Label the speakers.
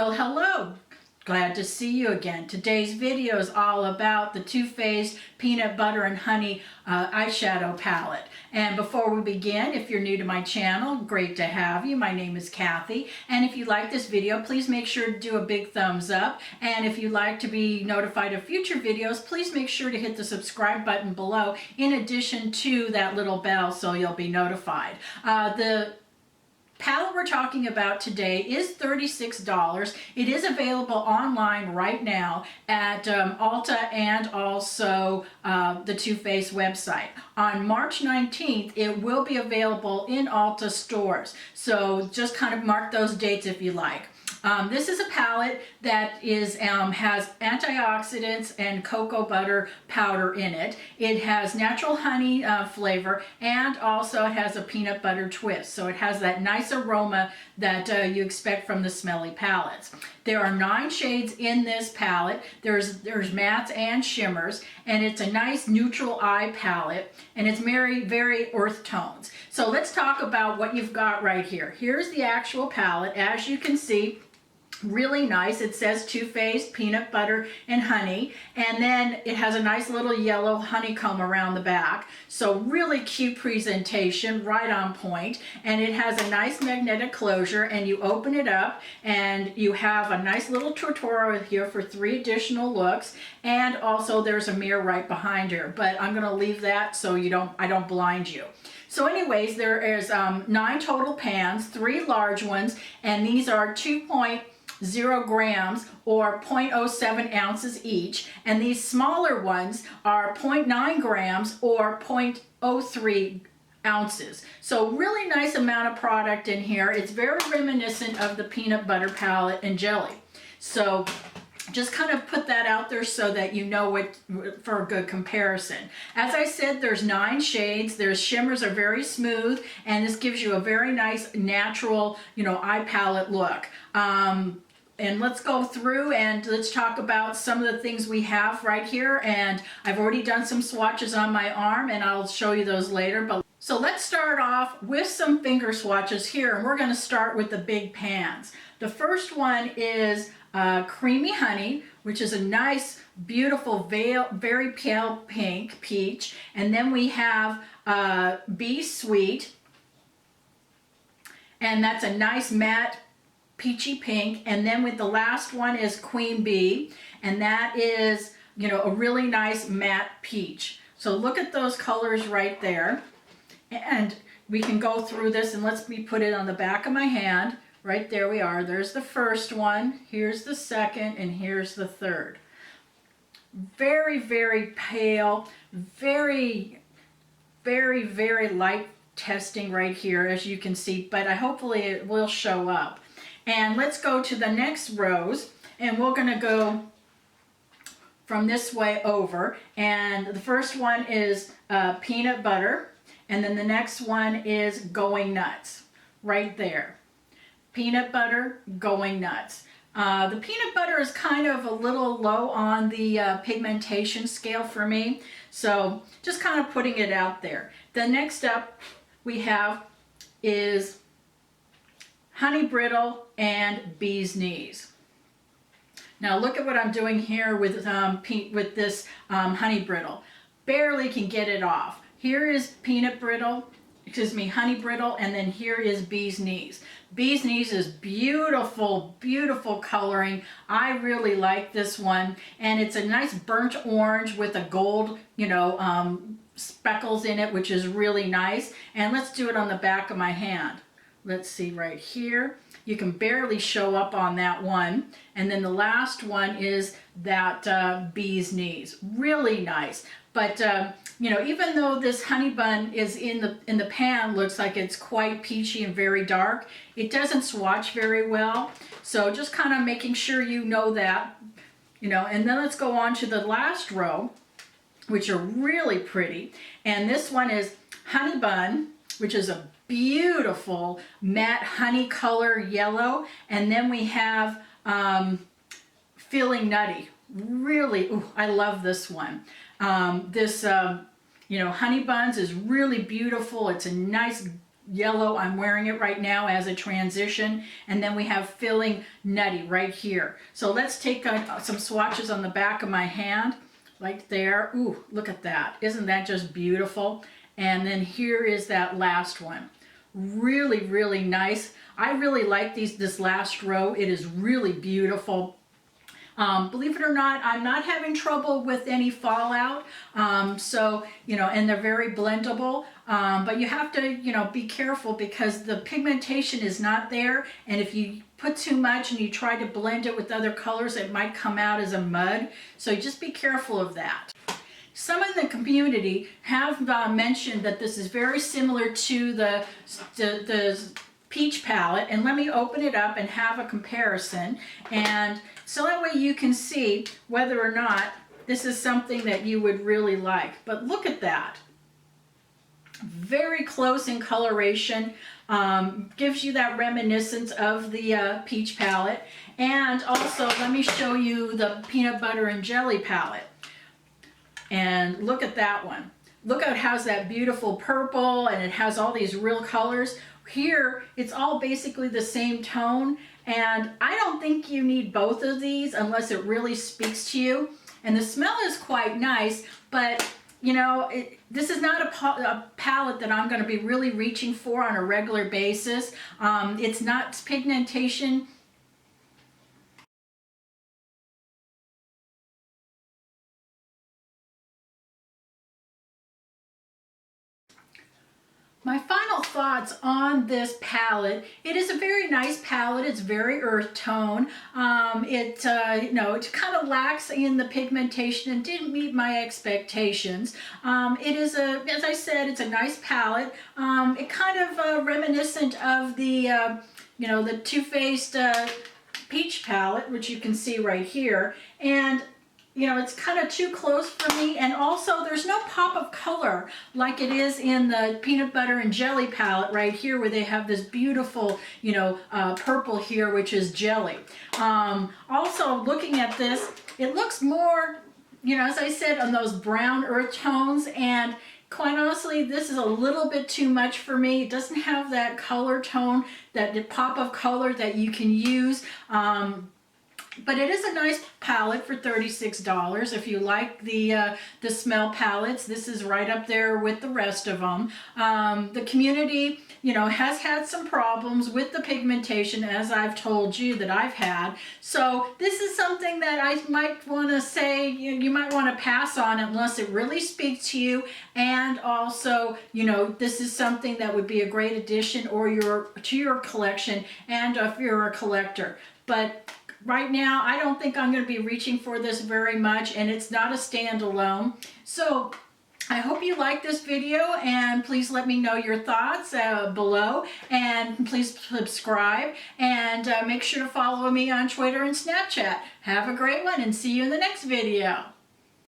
Speaker 1: Well, hello. Glad to see you again. Today's video is all about the Too Faced Peanut Butter and Honey eyeshadow palette. And before we begin, if you're new to my channel, great to have you. My name is Kathy. And if you like this video, please make sure to do a big thumbs up. And if you'd like to be notified of future videos, please make sure to hit the subscribe button below in addition to that little bell so you'll be notified. The palette we're talking about today is $36. It is available online right now at Ulta and also the Too Faced website. On March 19th, it will be available in Ulta stores. So just kind of mark those dates if you like. This is a palette that has antioxidants and cocoa butter powder in it. It has natural honey flavor, and also it has a peanut butter twist. So it has that nice aroma that you expect from the smelly palettes. There are 9 shades in this palette. There's mattes and shimmers, and it's a nice neutral eye palette, and it's very earth tones. So let's talk about what you've got right here. Here's the actual palette. As you can see, really nice. It says Too Faced Peanut Butter and Honey, and then it has a nice little yellow honeycomb around the back. So really cute presentation, right on point. And it has a nice magnetic closure, and you open it up and you have a nice little tutorial here for 3 additional looks, and also there's a mirror right behind her, but I'm going to leave that so I don't blind you. So anyways, there is 9 total pans, 3 large ones, and these are 2.0 grams or 0.07 ounces each, and these smaller ones are 0.9 grams or 0.03 ounces. So really nice amount of product in here. It's very reminiscent of the peanut butter palette and jelly. So just kind of put that out there so that you know what for a good comparison. As I said, there's 9 shades. Their shimmers are very smooth, and this gives you a very nice natural, eye palette look. And let's go through and let's talk about some of the things we have right here. And I've already done some swatches on my arm, and I'll show you those later. So let's start off with some finger swatches here, and we're going to start with the big pans. The first one is Creamy Honey, which is a nice, beautiful, very pale pink peach. And then we have Be Sweet, and that's a nice matte peachy pink. And then with the last one is Queen Bee, and that is, a really nice matte peach. So look at those colors right there. And we can go through this, and let me put it on the back of my hand. Right there we are. There's the first one. Here's the second, and here's the third. Very pale, very light testing right here, as you can see, but hopefully it will show up. And let's go to the next rows, and we're going to go from this way over. And the first one is Peanut Butter, and then the next one is Going Nuts, right there. Peanut Butter, Going Nuts. The peanut butter is kind of a little low on the pigmentation scale for me, so just kind of putting it out there. The next up we have is Honey Brittle and Bee's Knees. Now look at what I'm doing here with this Honey Brittle. Barely can get it off. Here is Honey Brittle, and then here is Bee's Knees. Bee's Knees is beautiful coloring. I really like this one, and it's a nice burnt orange with a gold, speckles in it, which is really nice. And let's do it on the back of my hand. Let's see right here. You can barely show up on that one. And then the last one is that Bee's Knees. Really nice. But even though this honey bun is in the pan, looks like it's quite peachy and very dark, it doesn't swatch very well. So just kind of making sure you know that, And then let's go on to the last row, which are really pretty. And this one is Honey Bun, which is a beautiful matte honey color yellow. And then we have Feeling Nutty. Really, I love this one. Honey Buns is really beautiful. It's a nice yellow. I'm wearing it right now as a transition. And then we have Filling Nutty right here. So let's take some swatches on the back of my hand, right there. Ooh, look at that. Isn't that just beautiful? And then here is that last one. Really, really nice. I really like this last row. It is really beautiful. Believe it or not, I'm not having trouble with any fallout. So, you know, and they're very blendable. But you have to, you know, be careful because the pigmentation is not there. And if you put too much and you try to blend it with other colors, it might come out as a mud. So just be careful of that. Some in the community have mentioned that this is very similar to the peach palette, and let me open it up and have a comparison, and so that way you can see whether or not this is something that you would really like. But look at that. Very close in coloration, gives you that reminiscence of the peach palette. And also let me show you the peanut butter and jelly palette. And look at that one. Look at it has that beautiful purple and it has all these real colors. Here, it's all basically the same tone, and I don't think you need both of these unless it really speaks to you. And the smell is quite nice, but you know, this is not a palette that I'm going to be really reaching for on a regular basis. It's not pigmentation. My final thoughts on this palette, it is a very nice palette. It's very earth tone. You know, it kind of lacks in the pigmentation and didn't meet my expectations. It is as I said, it's a nice palette. It kind of reminiscent of the, you know, the Too Faced peach palette, which you can see right here. And you know, it's kind of too close for me, and also there's no pop of color like it is in the peanut butter and jelly palette right here, where they have this beautiful, you know, purple here, which is jelly. Also, looking at this, it looks more, you know, as I said, on those brown earth tones, and quite honestly, this is a little bit too much for me. It doesn't have that color tone, that pop of color that you can use. But it is a nice palette for $36. If you like the smell palettes, this is right up there with the rest of them. The community, you know, has had some problems with the pigmentation, as I've told you that I've had. So this is something that I might want to say you might want to pass on unless it really speaks to you. And also, you know, this is something that would be a great addition to your collection, and if you're a collector. But right now, I don't think I'm going to be reaching for this very much, and it's not a standalone. So I hope you like this video, and please let me know your thoughts below, and please subscribe, and make sure to follow me on Twitter and Snapchat. Have a great one, and see you in the next video.